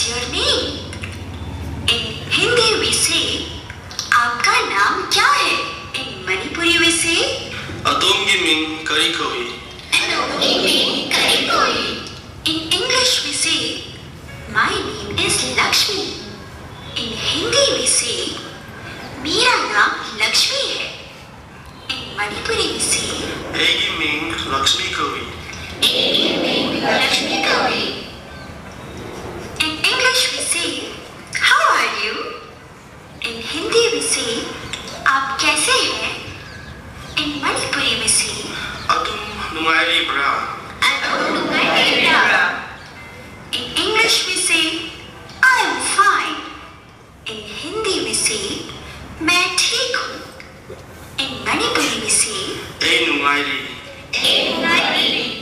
your name? In Hindi we say, आपका नाम क्या है? In Manipuri we say, अदोंगी मिंग करी कोई. अदोंगी मिंग करी कोई. In English we say, my name is Lakshmi. In Hindi we say, मेरा नाम लक्ष्मी है. In Manipuri we say, एगी मिंग लक्ष्मी कोई. एगी मिंग लक्ष्मी कोई. In English we say, how are you? In Hindi we say, आप कैसे हैं? In Manipuri we say, अदुम नुंगाई bra. अदुम नुंगाई bra. In English we say, I am fine. In Hindi we say, मैं ठीक हूँ. In Manipuri we say, A नुंगाई. A नुंगाई.